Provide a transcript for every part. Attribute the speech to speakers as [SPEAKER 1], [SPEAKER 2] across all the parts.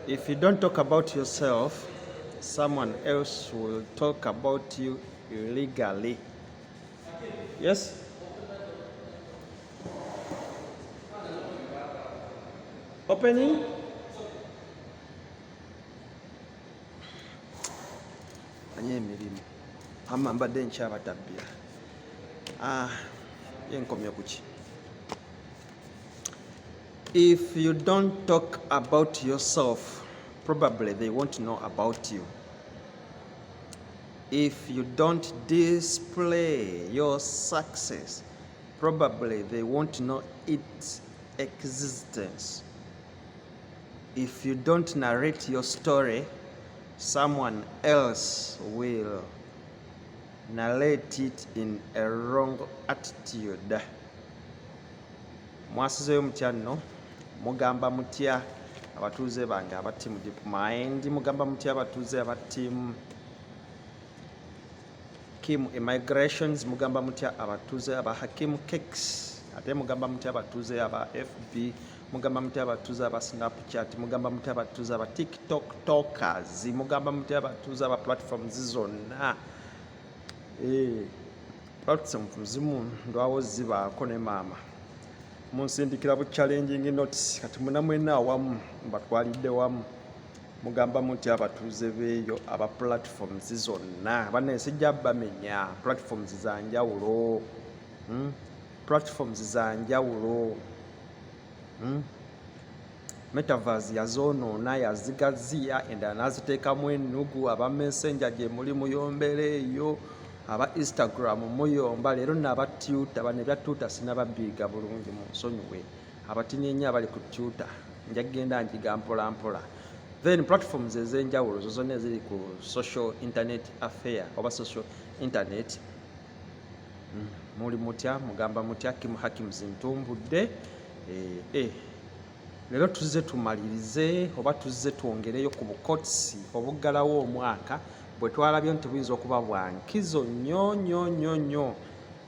[SPEAKER 1] If you don't talk about yourself, someone else will talk about you illegally. Yes? Opening? Anye emirimu. Ama mbadde nkyabatabbira. Yenkomye kuki. If you don't talk about yourself, probably they won't know about you. If you don't display your success, probably they won't know its existence. If you don't narrate your story, someone else will narrate it in a wrong attitude. Mwasizeyo mutya nno? Mugamba mutya abatuuze bange aba team DeepMind? Mugamba mutya abatuuze aba team Kim Immigrations? Mugamba mutya abatuuze aba Hakim Cakes? Ate mugamba mutya abatuuze aba FB? Mugamba mutya abatuuze aba Snapchat? Mugamba mutya abatuuze aba TikTok talkers? Mugamba mutya abatuuze aba platforms zonna? Platforms zimu ndwawo zibaako ne maama. Munsindikira bu challenging notes kati muna mwena awamu mbatwalidde wamu. Mugamba mutya abatuuze beeyo aba platforms zonna. Bane sijja bamenya platforms za njawulo. Platforms za njawulo. Metaverse yazoonoona yazigaziya endala n'aziteekamu ennugu. Aba messenger gye muli muyombera eyo. Aba Instagram muyomba. Leero n'aba Twitter bane bya Twitter sinababbiiga bulungi munsonyiwe. Abatinyeenya abali ku Twitter nja kugenda njiga mpola mpola. Then platforms ez'enjawulo zo zonna eziri ku social internet affair oba social internet. Muli mutya? Mugamba mutya? Kim Hakims ntumbudde. Leero tuzze tumalirize oba tuzze twongereyo ku bukotsi obuggalawo omwaka bwe twalabye nti buyinza okuba bwa nkizo nnyo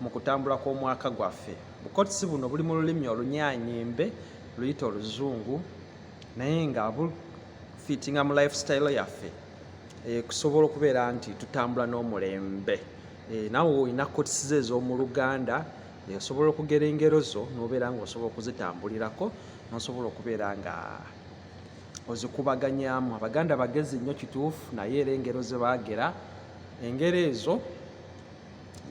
[SPEAKER 1] mu kutambula kw'omwaka gwaffe. Bukotsi buno buli mu lulimi olunyaanyimbe luyita oluzungu naye nga bufitinga mu lifestyle yaffe kusobola okubeera nti tutambula n'omulembe. Naawe olina kotisi ze ez'omu Luganda osobola okugera engero zo n'obeera ng'osobola okuzitambulirako n'osobola okubeera nga ozikubaganyaamu. Abaganda bagezi nnyo kituufu naye era engero ze baagera engero ezo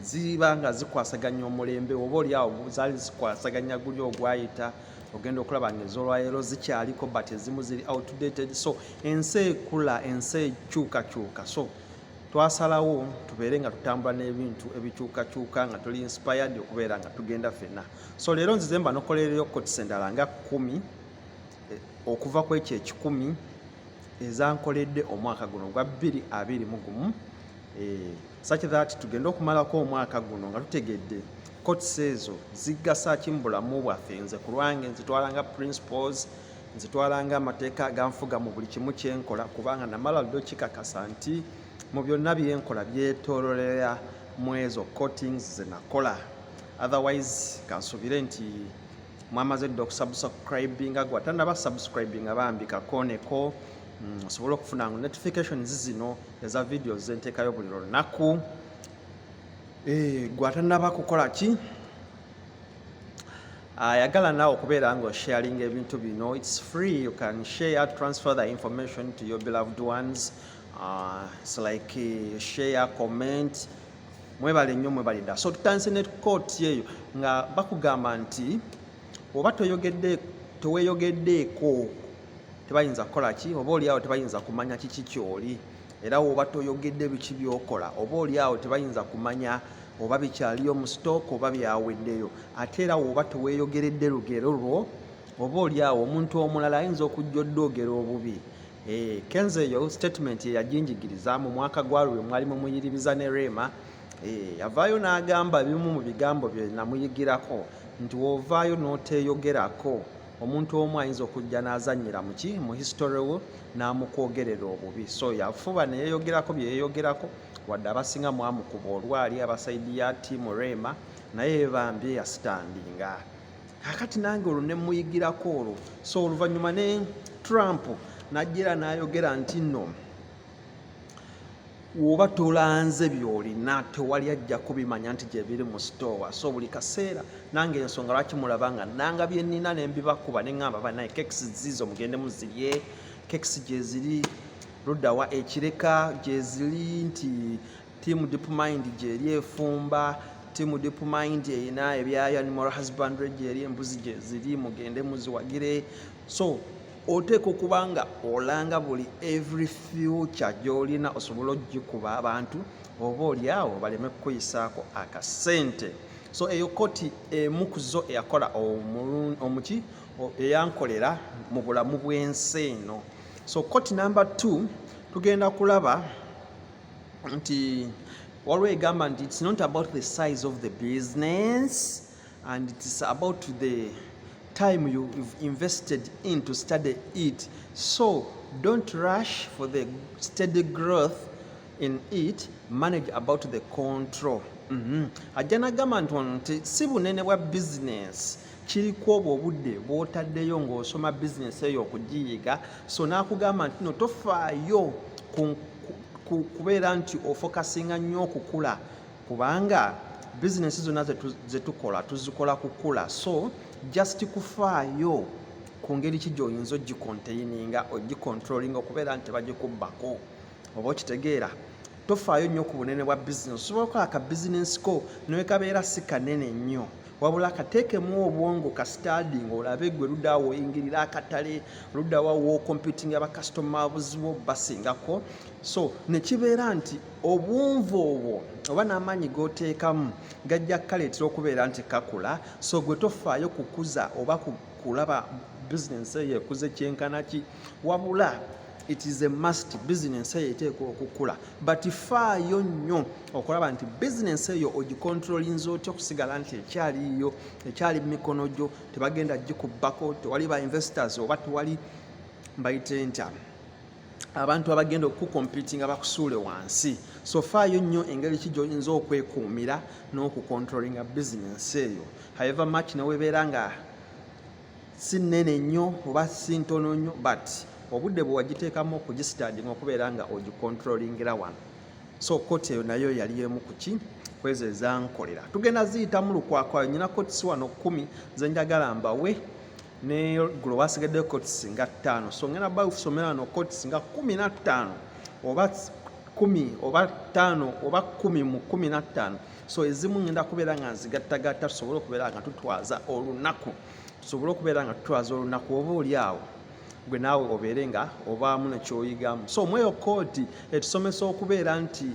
[SPEAKER 1] ziba nga zikwasaganya omulembe oba oli awo zaali zikwasaganya guli ogwayita ogenda okulaba nga ez'olwaleero zikyaliko but ezimu ziri outdated. So ensi ekula, ensi ekyukakyuka, so twasalawo tubeere nga tutambula n'ebintu ebikyukakyuka nga tuli inspired okubeera nga tugenda ffenna. So leero nzize mba nokolereyo kotisi endala nga 10 okuva ku ekyo 10 ezankoledde omwaka guno gwa 2021. Such that tugenda okumalako omwaka guno nga tutegedde kotisi ezo zigasa ki mu bulamu bwaffe. Nze ku lwange nzitwalanga principles, nzitwalanga amateeka aganfuga mu buli kimu kyenkola kubanga namala ddo kikakasa nti mu byonna byenkola byetoololera mu ezo coatings ze nakola. Otherwise kansuubire nti mwamaze dda okusubscribinga gwe atannaba subscribinga bambikako neko osobola okufuna notifications zino eza videos ze nteekayo buli lunaku. Gwe atannaba kukola ki? Ayagala naawe okubeera nga sharing ebintu bino. It's free. You can share, transfer the information to your beloved ones. It's like share, comment. Mwebale nnyo mwebale dda. So tutandise ne kooti eyo nga bakugamba nti oba teweeyogeddeeko tebayinza kukola ki? Oba oli awo tebayinza kumanya kiki ky'oli. Era oba toyogedde biki by'okola oba oli awo tebayinza kumanya oba bikyaliyo mu stock oba byaweddeyo. Ate era oba teweeyogeredde lugero lwo oba oli awo omuntu omulala ayinza okujja oddogera obubi. Kenzo eyo statement yajinjigiriza mu mwaka gwa lwe mwalimu muyiribiza ne Rema. Yavaayo n'agamba bimu mu bigambo bye namuyigirako nti wovaayo n'oteeyogerako omuntu omu ayinza okujja n'azannyira muki mu history wo n'amukwogerera obubi. So yafuba ne yeeyogerako bye yeeyogerako wadde abasinga mwamukuba olwali abasaidi ya tiimu Rema naye yebambye yasitandinga. Kakati nange olwo ne muyigirako olwo. So oluvannyuma ne Trump najjera n'ayogera nti nno oba tolanze byolina tewali ajja kubimanya nti gye biri mu sitoowa. So buli kaseera nange ensonga lwaki mulaba nga nanga bye nnina ne mbibakuba ne ŋŋamba banaye kekisi ziizo mugende muzirye, kekisi gye ziri luddawa ekireka gye ziri nti Team Deep Mind gye eri efumba, Team Deep Mind erina ebya animal husbandry gye eri embuzi gye ziri mugende muziwagire. So oteeka okuba nga olanga buli every future gy'olina osobola ogikuba abantu oba oliawo baleme kukuyisaako akasente. So eyo koti emu ku zo eyakola omuki eyankolera mu bulamu bw'ensi eno. So koti number 2 tugenda kulaba nti waliwo egamba nti it's not about the size of the business and it's about the time you've invested in to study it. So don't rush for the steady growth in it, manage about the control. Ajja n'agamba nti si bunene bwa business kiriko obwo obudde bw'otaddeyo ng'osoma business eyo okugiyiga. So n'akugamba nti no tofaayo kubeera nti ofokasinga nnyo okukula kubanga business zonna ze tukola tuzikola kukula. So just kufaayo ku ngeri ki gy'oyinza ogikontaininga ogicontrollinga okubeera nti bagikubbako oba okitegeera. Tofaayo nnyo ku bunene bwa business. Osobola okukola ka business ko naye kabeera si kanene nnyo wabula kateekemu obwongo ka study ng'olabe gwe luddawo oyingirira akatale luddawa w'ocompeting abakasitoma buzibu basingako. So ne kibeera nti obwonvu obwo oba n'amaanyi g'oteekamu gajja kaleetera okubeera nti kakula. So gwe tofaayo kukuza oba kulaba business eyo ekuze kyenkana ki wabula it is a must business eyo eteekwa okukula, but faayo nnyo okulaba nti business eyo ogicontrollinze otya okusigala nti ekyaliyo ekyali mu mikono gyo tebagenda gikubbako, tewali ba investors oba tewali mbayite ntya abantu abagenda okukompitinga bakusuule wansi. So faayo nnyo engeri ki gy'oyinza okwekuumira n'okucontrollinga business eyo however much newebeera nga si nnene nnyo oba si ntono nnyo but obudde bwe wagiteekamu okugistadinga okubeera nga ogicontrollingira wano. So koti eyo nayo yali emu ku ki kwezo ezankolera. Tugenda ziyita mu lukwakwayo nyina kotisi wano 10 zenjagala mbawe ne gulo wasigaddeyo kotisi nga 5. So ngenda bakusomera wano kotisi nga 15 oba 10 oba 5 oba 10 mu 15. So ezimu ngenda kubeera nga nzigattagatta tusobole okubeera nga tutwaza olunaku oba oliawo gwe naawe obeere nga obaamu nekyoyigamu. So mweyo kooti etusomesa okubeera nti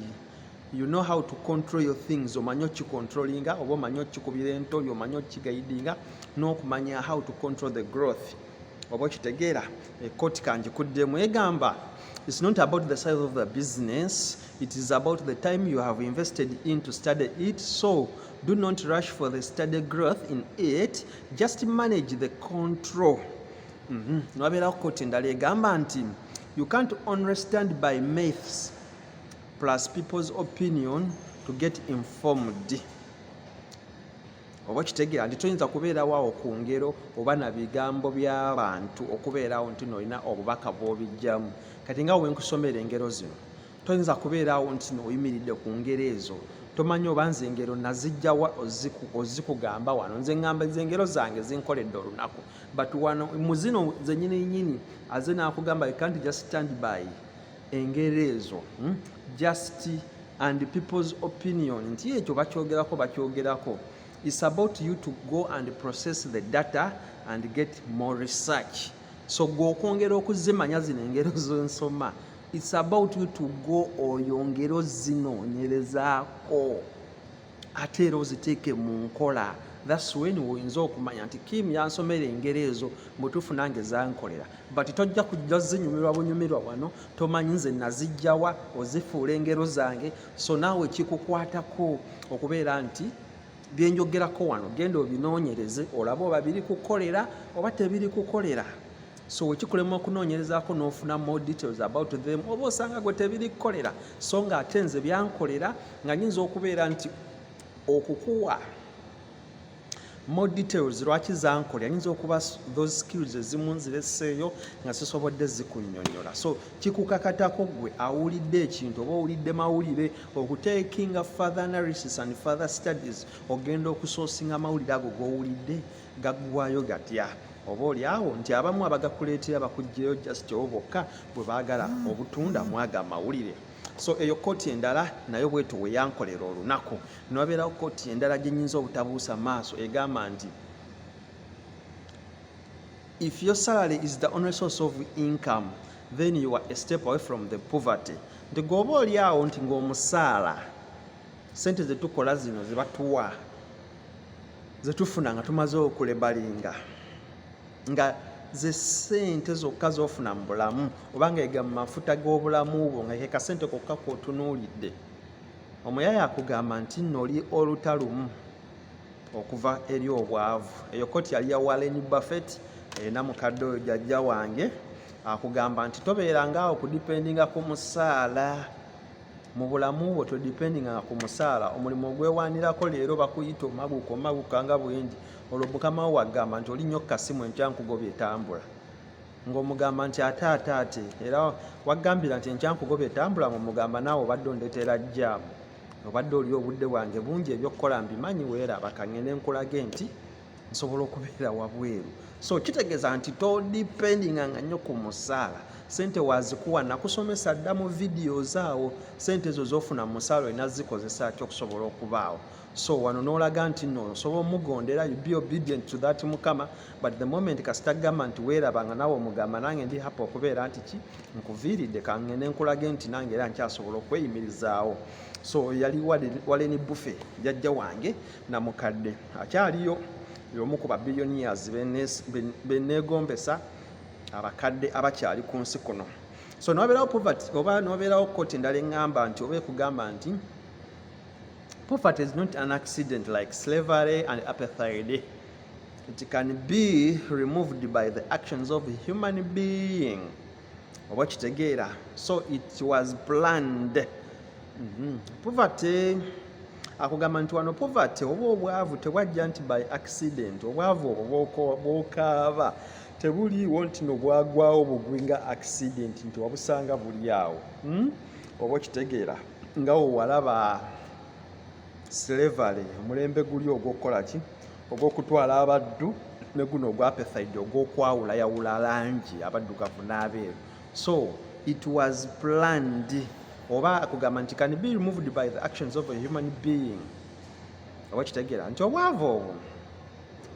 [SPEAKER 1] you know how to control your things, omanye okicontrollinga oba omanye okikubira entoli omanye okigaidinga n'okumanya how to control the growth oba okitegeera. Kooti kangikuddemu egamba it's not about the size of the business, it is about the time you have invested in to study it. So do not rush for the steady growth in it, just manage the control. Nwabeeraho koti endala egamba nti you can't only stand by myths plus people's opinion to get informed. Oba kitegeera nti toyinza kubeerawo awo ku ngero oba na bigambo by'abantu okubeerawo nti n'olina obubaka bw'obijjamu. Kati nga wenkusomera engero zino toyinza kubeerawo nti n'oyimiridde ku ngero ezo tomanyi oba nze engero nazijjawa ozikugamba wano. Nze ngamba nze engero zange zinkoledde olunaku but wano mu zino zennyini aze n'akugamba you can't just stand by engero ezo just and people's opinion nti ekyo bakyogerako. It's about you to go and process the data and get more research. So gwe okwongera okuzimanya zino engero zonsoma, it's about you to go oyongero zinoonyerezaako ate era oziteeke mu nkola. That's when oyinza okumanya nti Kim yansomera engero ezo mutuufu nange zankolera, but tojja kujja zinyumirwa bunyumirwa wano tomanyi nze nazijjawa ozifuula engero zange. So naawe kikukwatako okubeera nti byenjogerako wano genda obinoonyereze olabe oba biri kukolera oba tebiri kukolera. So wekikulema okunoonyerezaako n'ofuna more details about them oba osanga gwe tebiri kukolera so nga ate nze byankolera nga nyinza okubeera nti okukuwa more details lwaki zankole ayinza okuba those skills ezimu nzireseeyo nga sisobodde zikunnyonnyola. So kikukakatako gwe awulidde ekintu oba owulidde mawulire okutekinga further analysis and further studies ogenda okusoosinga mawulire ago g'owulidde gaggwayo gatya. Oba oliawo nti abamu abagakuleetera bakuggireyo just obo bokka bwe baagala obutunda mwaga mawulire. So eyo kooti endala nayo bwetu we yankolera olunaku. Nobeerawo kooti endala gye nnyinza obutabuusa maaso egamba nti if your salary is the only source of income then you are a step away from the poverty. Nti gwoba oliawo nti ng'omusaala sente zetukola zino zebatuwa zetufuna nga tumaze okulebalinga nga ze sente zokka z'ofuna mu bulamu obanga ega mu mafuta g'obulamu bwo nga ke kasente kokka k'otunuulidde, omuyaya akugamba nti nno oli olutalumu okuva eri obwavu. Eyo kooti yali ya Warren Buffett na mukadde oyo jjajja wange akugamba nti tobeerangaawo kudipendinga ku musaala mu bulamu bwo, todipendinga ku musaala. Omulimu ogwewaanirako leero bakuyita omaguka nga bwendi, olwo mukama wo wagamba nti olinnyo kasimu enkyankugobya etambula, ng'omugamba nti ate era wagambira nti enkyankugoba etambula, ng'omugamba naawe obadde ondetera jjaamu, obadde oli obudde bwange bungi ebyokukola mbimanyi weeraba kangende nkulage nti nsobola okubeera wabweru. So kitegeeza nti todipendinga nga nnyo ku musaala. Sente wazikuwa nakusomesa dda mu videos awo, sente ezo z'ofuna mu musaala olina zikozesa ki okusobola okubaawo. So wano n'olaga nti nno osobola omugondera, you be obedient to that mukama, but the moment kasita gamba nti weeraba nga naawe omugamba nange ndi happy okubeera nti ki nkuviiridde kangende nkulage nti nange era nkyasobola okweyimirizaawo. So yali Warren Buffett jjajja wange na mukadde akyaliyo y'omu ku billionaires benneegombesa abakadde abakyali ku nsi kuno. So nobeerawo poverty oba nobeerawo kooti endala eŋŋamba nti oba ekugamba nti poverty is not an accident like slavery and apartheid. It can be removed by the actions of a human being. Oba kitegeera. So it was planned. Poverty akugamba nti wano poverty oba obwavu tewajja nti by accident. Obwavu obwo bwokaaba tebuliiwo nti no bwagwawo bugwinga accident nti wabusanga buli awo. Oba kitegeera nga walaba slavery omulembe guli ogw'okukola ki ogw'okutwala abaddu ne guno ogwa apartheid ogw'okwawula yawula langi abaddugavu n'abeeru. So it was planned. Oba akugamba nti can be removed by the actions of a human being. Oba kitegeera nti obwavu obwo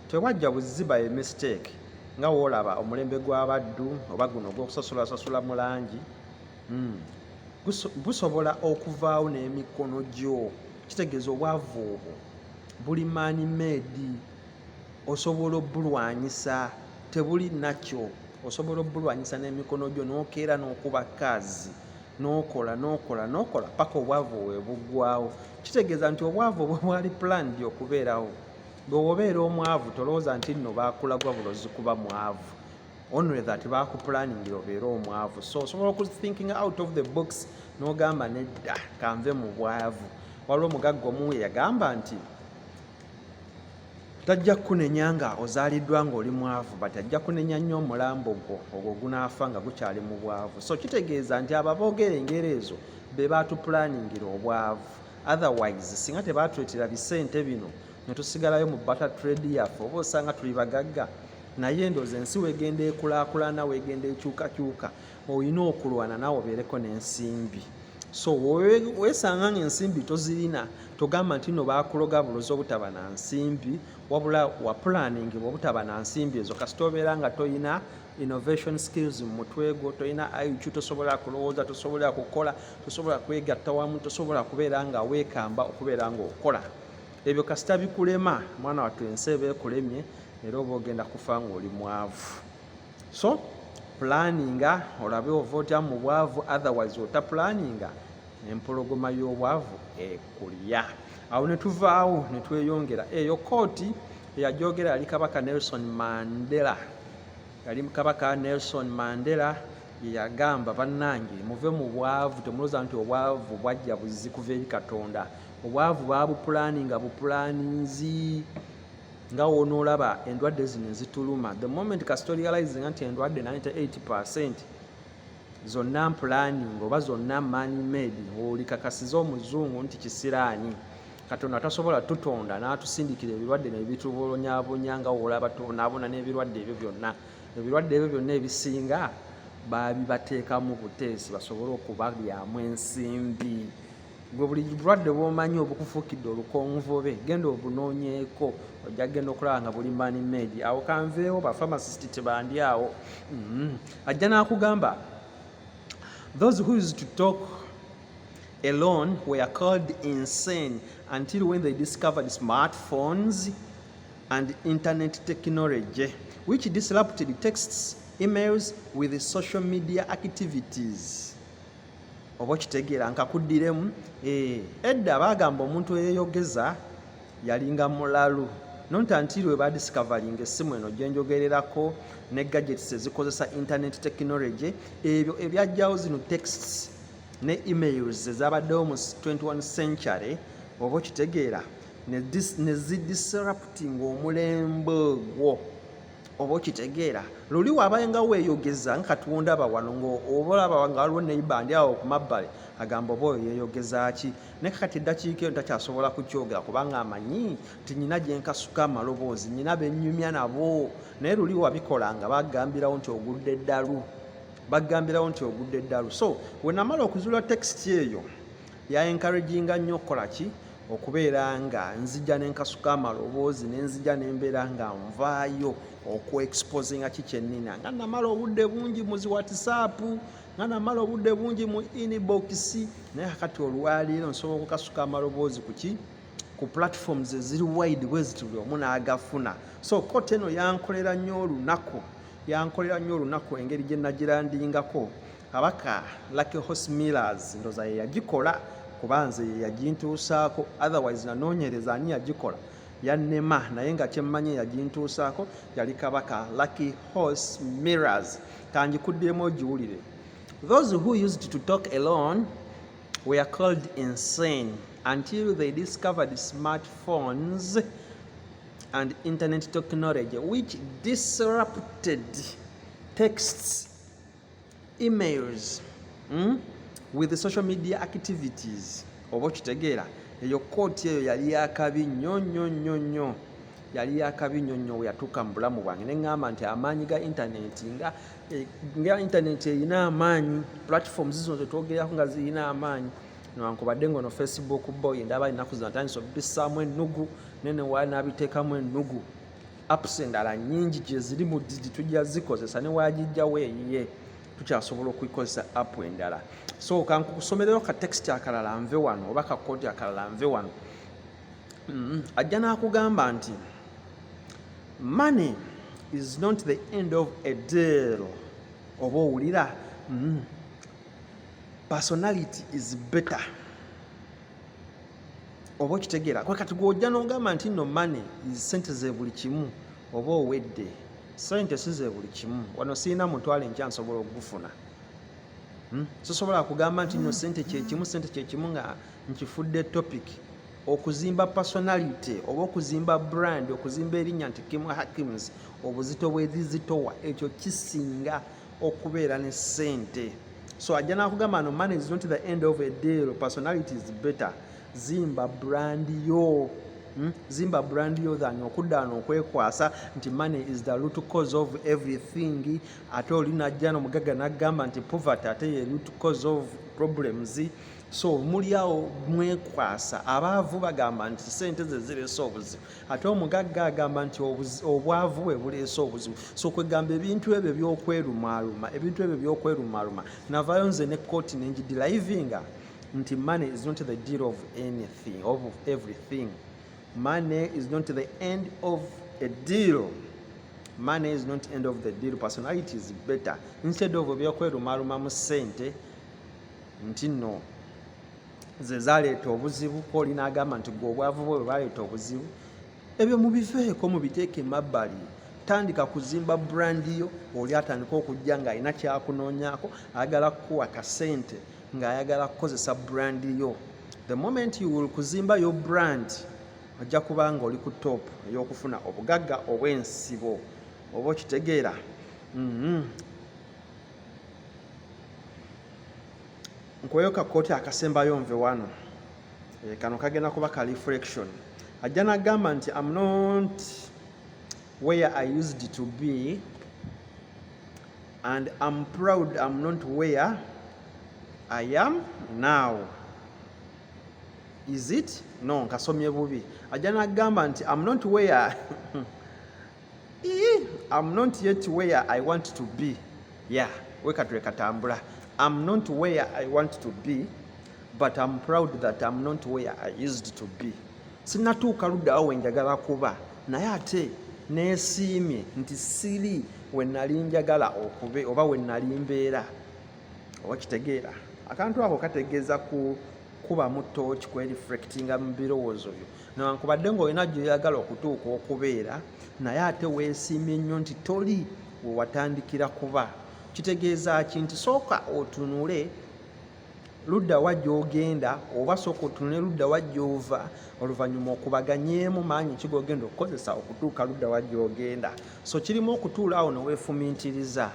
[SPEAKER 1] tewajja buzzi by mistake nga woolaba omulembe gw'abaddu oba guno ogw'okusasula mu langi busobola okuvaawo n'emikono gyo. Kitegeeza obwavu obwo buli man made, osobola obbulwanyisa, tebuli nakyo, osobola obbulwanyisa n'emikono gyo n'okeera n'okuba kazi n'okola paka obwavu we buggwawo. Kitegeeza nti obwavu obwo bwali planned okubeerawo. Bw'obeera omwavu tolowooza nti nno baakulagwa bulozi kuba mwavu, only that baakuplaningira obeera omwavu. So osobola okuthinking out of the box n'ogamba nedda kanve mu bwavu. Waliwo omugagga omu yagamba nti tajja kunenya nga ozaaliddwa ng'oli mwavu, but ajja kunenya nnyo omulambo gwo ogwo gunaafa nga gukyali mu bwavu. So kitegeeza nti ababoogera engero ezo be baatuplaningira obwavu. Otherwise singa tebaatuleetera bisente bino ne tusigalayo mu butter trade yaffe oba osanga tuli bagagga, naye endoozi ensi weegenda ekulaakulana, weegenda ekyukakyuka, olina okulwana naawe obeereko n'ensimbi. So weesanga ng'ensimbi tozirina, togamba nti nno baakuloga bulozi obutaba na nsimbi, wabula wapulaningi obutaba na nsimbi ezo. Kasita obeera nga toyina innovation skills mu mutwe gwo, toyina IQ, tosobola kulowooza, tosobola kukola, tosobola kwegatta wamu, tosobola kubeera nga weekamba okubeera ng'okola. Ebyo kasita bikulema, mwana wattu ensi eba ekulemye era oba ogenda kufa ng'oli mwavu. So planinga olabe ova otya mu bwavu, otherwise otapulaninga empologoma y'obwavu ekulya. Awo ne tuvaawo ne tweyongera. Eyo kooti eyajogera yali kabaka Nelson Mandela. Yali kabaka Nelson Mandela ye yagamba bannange muve mu bwavu, temulooza nti obwavu bwajja buzzi kuva eri Katonda. Obwavu baabupulaninga bupulaninzi. nga wonoolaba endwadde zino ezituluma the moment kasita realizing nti endwadde 98% zonna planning oba zonna man made olikakasiza omuzungu nti kisiraani katonda tasobola tutonda n'atusindikira ebirwadde nebitubonyabonya nga woolaba tubonaabona n'ebirwadde ebyo byonna ebisinga babibateeka mu buteesi basobole okubalyamu ensimbi gwe buli bulwadde bw'omanyi obukufuukidde olukonvobe genda obunoonyeeko ojja genda okulaba nga buli man made awo kanveewo bafamacist tebandi awo ajja n'akugamba those who used to talk alone were called insane until when they discovered smartphones and internet technology which disrupted texts emails with social media activities. Oba kitegeera nkakuddiremu edda bagamba omuntu eyeyogeza yalinga mulalu not until we badiscovering essimu eno gyenjogererako ne gadgets ezikozesa internet technology ebyo ebyajjawo zino texts ne emails ezabaddewo mu 21 century oba kitegeera ne zidisrupting omulembe ogwo oba kitegeera luli wabayenga weeyogeza nkatundaba wano ng'obolaba nga waliwo neibandi awo ku mabbali agamba oba oyo yeeyogeza ki ne kakati eddakiika eyo takyasobola kukyogera kubanga amanyi nti nyina gyenkasuka amaloboozi nyina bennyumya nabo naye luli wabikola nga bagambirawo nti ogudde eddalu so we namala okuzuula tekisiti eyo ya enkaraginga nnyo okukola ki okubeera nga nzija nenkasuka amaloboozi nenzija nembeera nga nvaayo okuexposinga kikyenina nga namala obudde bungi mu zi whatsapp nga namala obudde bungi mu inbox naye kakati olwaleero nsobola okukasuka amaloboozi ku platforms eziri wide bweziti buli omu n'agafuna so kote eno yankolera nnyo olunaku engeri gye nagirandingako kabaka Lucky Horse Millers ndoza ye yagikola kubanze ye yagintuusaako otherwise nanoonyereza ani yagikola yannema naye nga kyemmanyi yagintuusaako yali kabaka Lucky Horse Millers kangikuddiremu ogiwulire those who used to talk alone were called insane until they discovered smartphones and internet technology which disrupted texts emails with the social media activities oba kitegeera eyo kooti eyo yali yakabi nnyo we yatuuka mu bulamu bwange neŋŋamba nti amaanyi ga intaneti nga intaneti erina amaanyi platforms zino zetwogerako nga zirina amaanyi newankubadde ngono Facebook boy ndaba ennaku zino atandise obissaamu ennugu nene waali n'abiteekamu ennugu apps endala nnyingi gye ziri mu didi tujja zikozesa ne wagijjawo eyiye tukyasobola okukozesa app endala so kankukusomerero ka text akalala nve wano oba ka koodi akalala nve wano ajja n'akugamba nti money is not the end of a deal oba owulira personality is better oba okitegeera kati gw'ojja n'ogamba nti nno money sente ze buli kimu oba owedde sente si ze buli kimu wano sirina mutwalo enkya nsobola okugufuna sisobola kugamba nti nno sente kyekimu nga nkifudde topic okuzimba personality oba okuzimba brand okuzimba erinnya nti Kim Hakins obuzito bwezizitowa ekyo kisinga okubeera ne sente so ajja n'akugamba no money is not the end of a deal personality is better zimba brand yo than okuddaano okwekwasa nti money is the root cause of everything ate oli najja n'omugagga n'agamba nti poverty ate ye root cause of problems so muli awo mwekwasa abaavu bagamba nti sente ze zireesa obuzibu ate omugagga agamba nti obwavu bwe buleesa obuzibu so kwegamba ebintu ebyo byokwerumaaluma navayo nze ne kooti nenjidirivinga nti money is not the deal of anything of everything. Money is not the end of a deal. Money is not end of the deal. Personality is better. Instead of byokwerumaaluma mu ssente nti nno ze zaleeta obuzibu kooli n'agamba nti gwe obwavu bwe baleeta obuzibu ebyo mubiveeko mubiteeke emabbali tandika kuzimba brand yo oli atandika okujja ng'alina kyakunoonyaako ayagala kukuwa kasente ng'ayagala kukozesa brand yo the moment you will kuzimba your brand ojja kubanga oli ku top ey'okufuna obugagga obw'ensibo oba okitegeera. Nkweyo kakooti akasembayo nve wano, kano kagenda kuba ka reflection. Ajja n'agamba nti I'm not where I used to be and I'm proud I'm not where I am now. Is it? No, nkasomye bubi. Ajja n'agamba nti I'm not where I'm not yet where I want to be. Yeah, katambula. I'm not where I want to be, but I'm proud that I'm not where I used to be. Sinnatuuka luddawo we njagala kuba, naye ate neesiimye nti siri we nali njagala okube oba we nali mbeera. Oba kitegeera. Akantu ako kategeeza kuba mu tooki kwereflectinga mu birowoozo byo. Newankubadde ng'olina gy'oyagala okutuuka okubeera, naye ate weesiimye nnyo nti toli we watandikira kuba. Kitegeeza ki nti sooka otunule ludda wa gy'ogenda oba sooka otunule ludda wa gy'ova, oluvannyuma okubaganyeemu maanyi ki g'ogenda okukozesa okutuuka ludda wa gy'ogenda. So kirimu okutuula awo ne weefumiitiriza,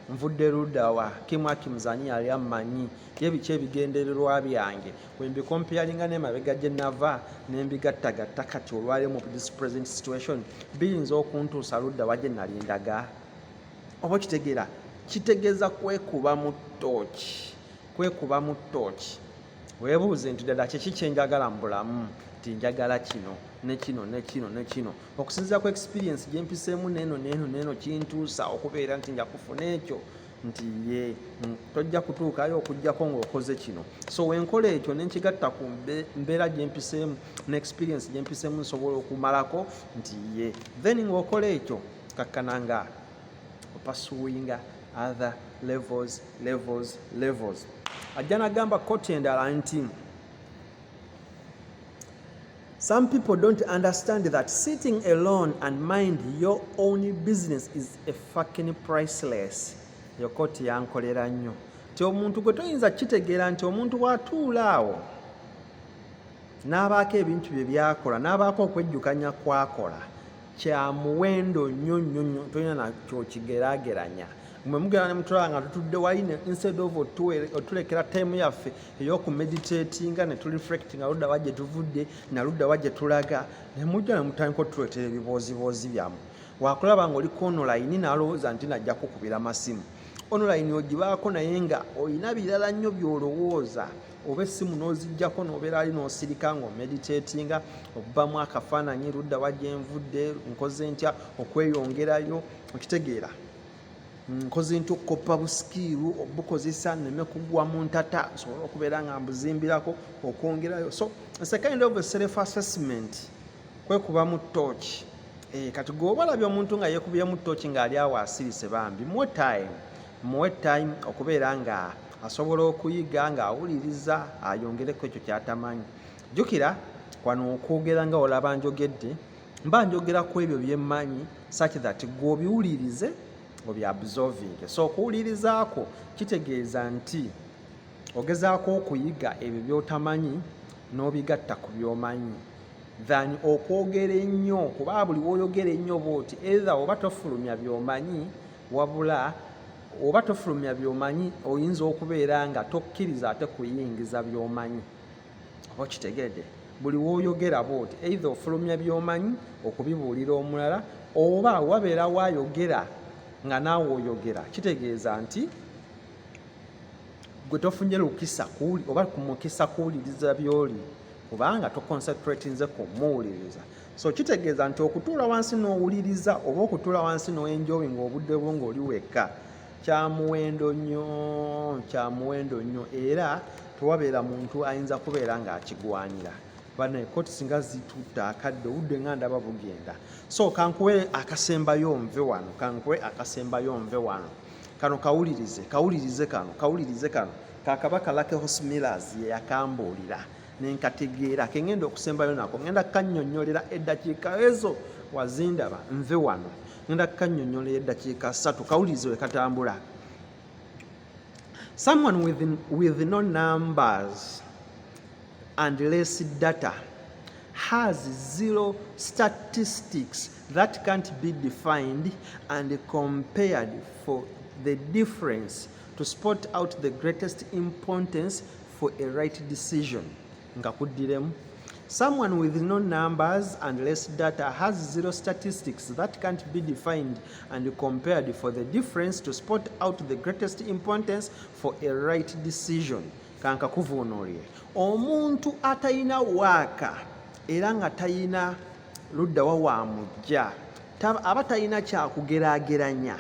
[SPEAKER 1] nvudde ludda wa, kimuzanyi yali ammanyi, ye biki ebigendererwa byange, we mbikompeyalinga n'emabega gye nava ne mbigattagatta kati olwali mu this present situation biyinza okuntuusa ludda wa gye nali ndaga. Oba kitegeera, kitegeeza kwekuba mu ttooki. Weebuuze nti ddala kiki kye njagala mu bulamu, nti njagala kino ne kino ne kino ne kino. Okusinziira ku experience gye mpiseemu n'eno kintuusa okubeera nti nja kufuna ekyo, nti ye tojja kutuukayo okuggyako ng'okoze kino. So wenkola ekyo ne nkigatta ku mbeera gye mpiseemu ne experience gye mpiseemu nsobola okumalako nti ye. Then ng'okola ekyo kakkananga opasuwinga other levels. Ajja n'agamba kooti endala nti some people don't understand that sitting alone and mind your own business is a fucking priceless. Yo kooti yankolera nnyo. Ti omuntu gwe toyinza kitegeera nti omuntu bw'atuula awo n'abaako ebintu bye byakola n'abaako okwejjukanya kwakola kya muwendo nnyo, tolina nakyo kigeraageranya. Mwe mugenda ne mutulaba nga tutudde wali instead of otulekera time yaffe ey'okumeditatinga ne tureflectinga ludda wa gye tuvudde na ludda wa gye tulaga, ne mujja ne mutandika otuleetera ebibooziboozi byammwe. Waakulaba ng'oliko online n'alowooza nti najja kukubira masimu. Online ogibaako naye nga olina birala nnyo by'olowooza, oba essimu n'oziggyako n'obeera ali n'osirika ng'omeditatinga, obbamu akafaananyi ludda wa gye nvudde, nkoze ntya okweyongerayo, okitegeera. Nkoze ntya okukoppa busikiiru, obukozesa nneme kugwa mu ntata, nsobola okubeera nga mbuzimbirako okwongerayo. So it's a kind of a self-assessment, kwekuba mu ttooki. Kati gwe olabye omuntu nga yeekubye mu ttooki ng'ali awo asirise bambi, muwe time okubeera nga asobola okuyiga ng'awuliriza ayongereko ekyo ky'atamanyi. Jjukira kwano okwogera nga olaba njogedde, mba njogera ku ebyo bye mmanyi such that gwe obiwulirize obyabsolving. So okuwulirizaako kitegeeza nti ogezaako okuyiga ebyo by'otamanyi n'obigatta ku by'omanyi than okwogera ennyo, kuba buli w'oyogera ennyo bw'oti either oba tofulumya by'omanyi wabula oba tofulumya by'omanyi oyinza okubeera nga tokkiriza ate kuyingiza by'omanyi. Oba kitegedde, buli w'oyogera bw'oti either ofulumya by'omanyi okubibuulira omulala oba wabeera waayogera nga naawe oyogera, kitegeeza nti gwe tofunye lukisa oba ku mukisa kuwuliriza by'oli kubanga toconcentratinze ku muwuliriza. So kitegeeza nti okutuula wansi n'owuliriza oba okutuula wansi n'oenjoyi ng'obudde bwo ng'oli wekka kya muwendo nnyo era tewabeera muntu ayinza kubeera ng'akigwanira. Bano ekkooti singa zitutte akadde obudde nga ndaba bugenda. So kankuwe akasembayo nve wano, kano kawulirize kano kakabaka Lucky Horse Millers ye yakambuulira nenkategeera ke ngenda okusembayo nako, ngenda kannyonnyolera eddakiika ezo wazindaba nve wano, ngenda kannyonnyolera eddakiika 3 kawulirize we katambula. Someone with no numbers and less data has zero statistics that can't be defined and compared for the difference to spot out the greatest importance for a right decision. Ngakuddiremu. Someone with no numbers and less data has zero statistics that can't be defined and compared for the difference to spot out the greatest importance for a right decision. Kanka kuvuunulire. Omuntu atayina waaka era nga tayina ludda wa mujja aba tayina kyakugeraageranya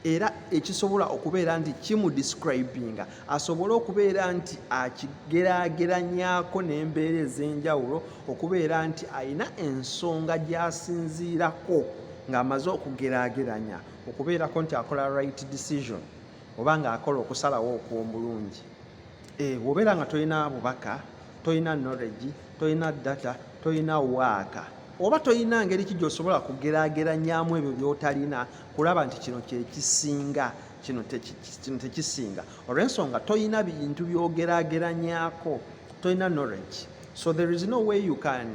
[SPEAKER 1] era ekisobola okubeera nti kimudescribinga asobola okubeera nti akigeraageranyako n'embeera ez'enjawulo okubeera nti ayina ensonga gy'asinziirako ng'amaze okugeraageranya okubeerako nti akola right decision oba ng'akola okusalawo okw'omulungi. Bw'obeera nga tolina bubaka, tolina knowledge, tolina data, tolina waaka oba tolina ngeri ki gy'osobola kugeraageranyaamu ebyo by'otalina kulaba nti kino kyekisinga kino tekisinga olw'ensonga tolina bintu by'ogeraageranyaako, tolina knowledge, so there is no way you can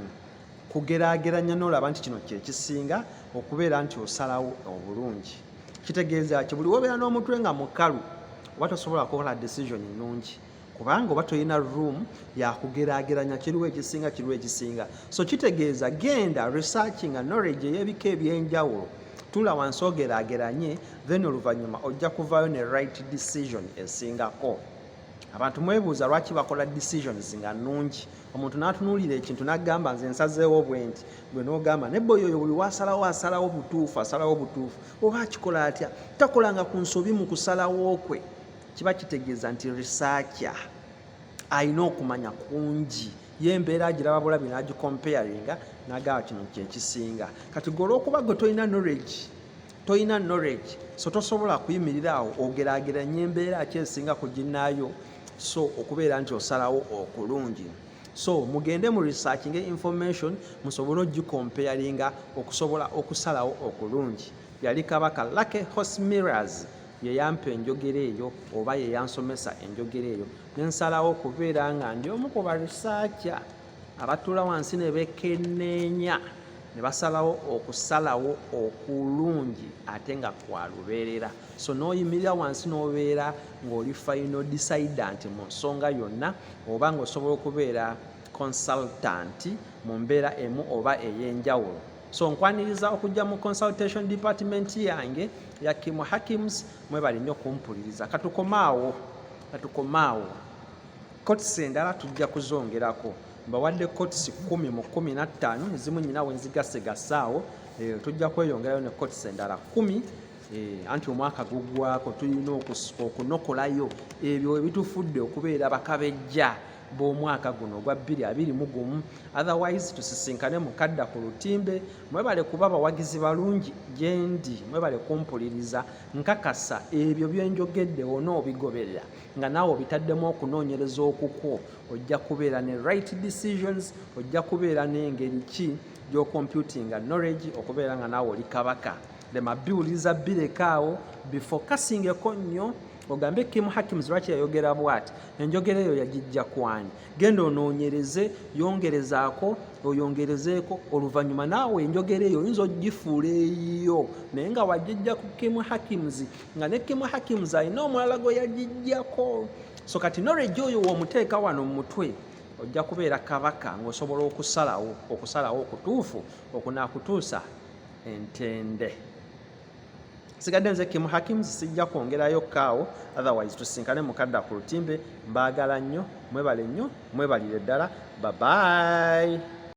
[SPEAKER 1] kugeraageranya n'olaba nti kino kyekisinga okubeera nti osalawo obulungi. Kitegeeza ki buli wobeera n'omutwe nga mukalu oba tosobola kukola decision nnungi kubanga oba tolina room yakugeraageranya kiriwo ekisinga. So kitegeeza genda researching knowledge ey'ebika ebyenjawulo tula wansi ogeraageranye then oluvannyuma ojja kuvaayo ne right decision esingako. Abantu mwebuuza lwaki bakola decisions nga nnungi. Omuntu n'atunuulira ekintu n'agamba nze nsazeewo bwe nti gwe n'ogamba nebbo oyo buli wasalawo asalawo butuufu oba akikola atya takolanga ku nsobi mu kusalawo kwe. Kiba kitegeeza nti researcher ayina okumanya kungi y'embeera agiraba bulabi n'agikomparinga n'agamba kino kyekisinga. Kati gwe olw'okuba gwe tolina knowledge so tosobola kuyimirira awo ogeraageranya embeera ki esinga ku ginnaayo so okubeera nti osalawo okulungi. So mugende mu researching information musobole ogikomparinga okusobola okusalawo okulungi. Yali Kabaka Lucky Horse-Millers ye yampa enjogera eyo oba ye yansomesa enjogera eyo nensalawo okubeera nga ndi omu ku ba researcher abatuula wansi ne bekenneenya ne basalawo okusalawo okulungi ate nga kwalubeerera. So n'oyimirira wansi n'obeera ng'oli final decidant mu nsonga yonna oba ng'osobola okubeera consultant mu mbeera emu oba ey'enjawulo. So nkwaniriza okujja mu consultation department yange ya Kim Hakims mwebali nnyo kumpuliriza. Katukomaawo courts endala tujja kuzongerako mbawadde courts 10 mu 15 ezimu nyina wenzigasegasaawo tujja kweyongerayo ne courts endala 10 anti omwaka guggwako tulina okunokolayo ebyo ebitufudde okubeera bakabejja b'omwaka guno ogwa 2021. Otherwise tusisinkane mukadda ku lutimbe. Mwebale kuba abawagizi balungi gyendi, mwebale kumpuliriza nkakasa ebyo byenjogedde onoobigoberera nga naawe obitaddemu okunoonyereza okukwo ojja kubeera ne right decisions, ojja kubeera n'engeri ki gy'ocomputinga knowledge okubeera nga naawe oli kabaka. Lema biwuliza birekaawo bifokasingeko nnyo ogambe Kim Hakims lwaki yayogera bw'ati enjogera eyo yagijja kwani genda onoonyereze yongerezaako oyongerezeeko oluvannyuma naawe enjogera eyo oyinza ogifuula eyiyo naye nga wagijja ku Kim Hakims nga ne Kim Hakims alina omulala gwe yagijjako. So kati knowledge oyo w'omuteeka wano mu mutwe ojja kubeera kabaka ng'osobola okusalawo okutuufu okunaakutuusa entende. Sigadde nze Kim Hakims sijja kwongerayo kaawo, otherwise tusinkane mukadda ku lutimbe. Mbaagala nnyo, mwebale nnyo, mwebalire ddala. Bye bye.